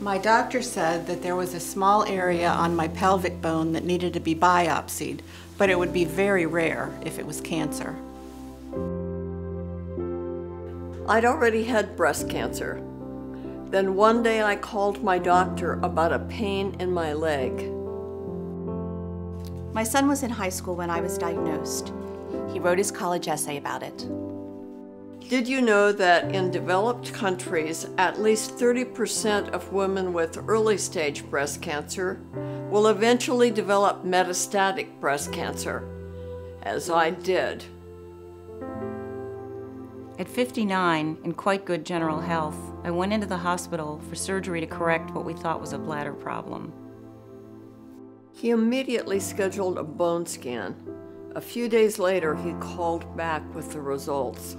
My doctor said that there was a small area on my pelvic bone that needed to be biopsied, but it would be very rare if it was cancer. I'd already had breast cancer. Then one day I called my doctor about a pain in my leg. My son was in high school when I was diagnosed. He wrote his college essay about it. Did you know that in developed countries, at least 30% of women with early-stage breast cancer will eventually develop metastatic breast cancer, as I did. At 59, in quite good general health, I went into the hospital for surgery to correct what we thought was a bladder problem. He immediately scheduled a bone scan. A few days later, he called back with the results.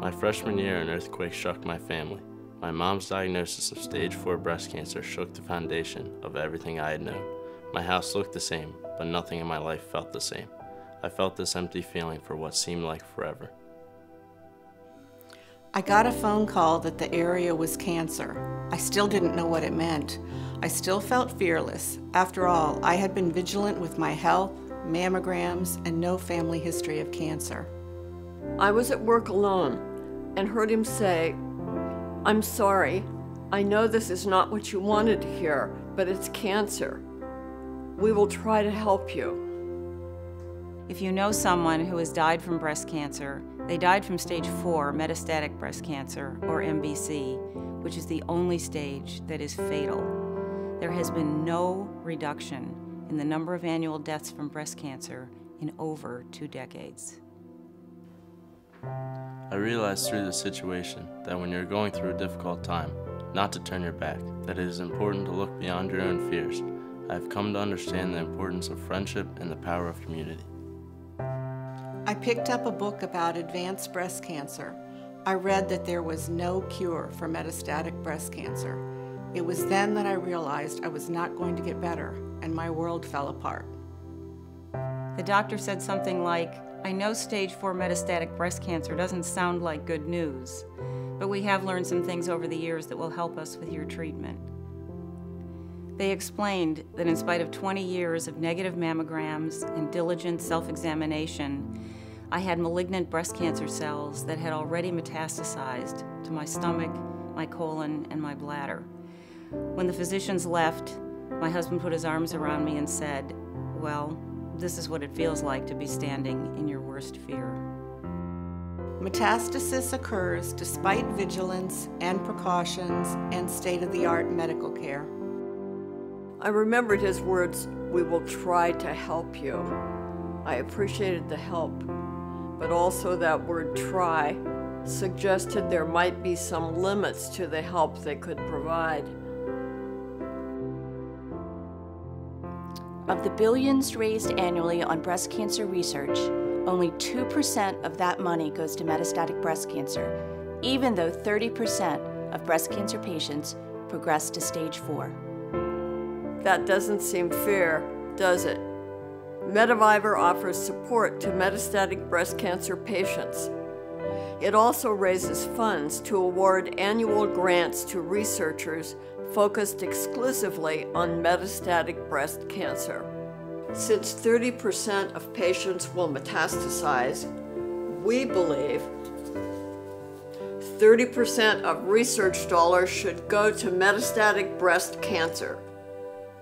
My freshman year, an earthquake shook my family. My mom's diagnosis of stage 4 breast cancer shook the foundation of everything I had known. My house looked the same, but nothing in my life felt the same. I felt this empty feeling for what seemed like forever. I got a phone call that the area was cancer. I still didn't know what it meant. I still felt fearless. After all, I had been vigilant with my health, mammograms, and no family history of cancer. I was at work alone and heard him say, "I'm sorry. I know this is not what you wanted to hear, but it's cancer. We will try to help you." If you know someone who has died from breast cancer, they died from stage 4 metastatic breast cancer, or MBC, which is the only stage that is fatal. There has been no reduction in the number of annual deaths from breast cancer in over 2 decades. I realized through this situation that when you're going through a difficult time, not to turn your back, that it is important to look beyond your own fears. I have come to understand the importance of friendship and the power of community. I picked up a book about advanced breast cancer. I read that there was no cure for metastatic breast cancer. It was then that I realized I was not going to get better, and my world fell apart. The doctor said something like, "I know stage 4 metastatic breast cancer doesn't sound like good news, but we have learned some things over the years that will help us with your treatment." They explained that in spite of 20 years of negative mammograms and diligent self-examination, I had malignant breast cancer cells that had already metastasized to my stomach, my colon, and my bladder. When the physicians left, my husband put his arms around me and said, "Well, this is what it feels like to be standing in your worst fear." Metastasis occurs despite vigilance and precautions and state-of-the-art medical care. I remembered his words, "We will try to help you." I appreciated the help, but also that word "try" suggested there might be some limits to the help they could provide. Of the billions raised annually on breast cancer research, only 2% of that money goes to metastatic breast cancer, even though 30% of breast cancer patients progress to stage 4. That doesn't seem fair, does it? Metavivor offers support to metastatic breast cancer patients. It also raises funds to award annual grants to researchers focused exclusively on metastatic breast cancer. Since 30% of patients will metastasize, we believe 30% of research dollars should go to metastatic breast cancer.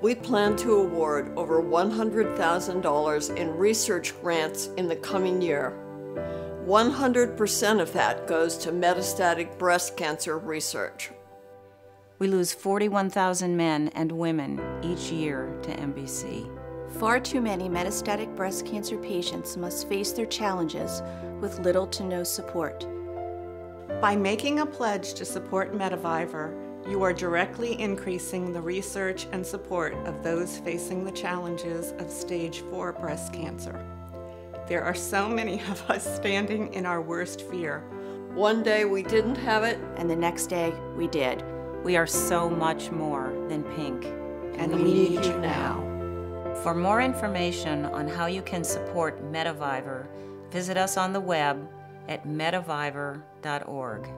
We plan to award over $100,000 in research grants in the coming year. 100% of that goes to metastatic breast cancer research. We lose 41,000 men and women each year to MBC. Far too many metastatic breast cancer patients must face their challenges with little to no support. By making a pledge to support Metavivor, you are directly increasing the research and support of those facing the challenges of stage 4 breast cancer. There are so many of us standing in our worst fear. One day we didn't have it, And the next day, we did. We are so much more than pink. And we need you now. For more information on how you can support Metavivor, visit us on the web at metavivor.org.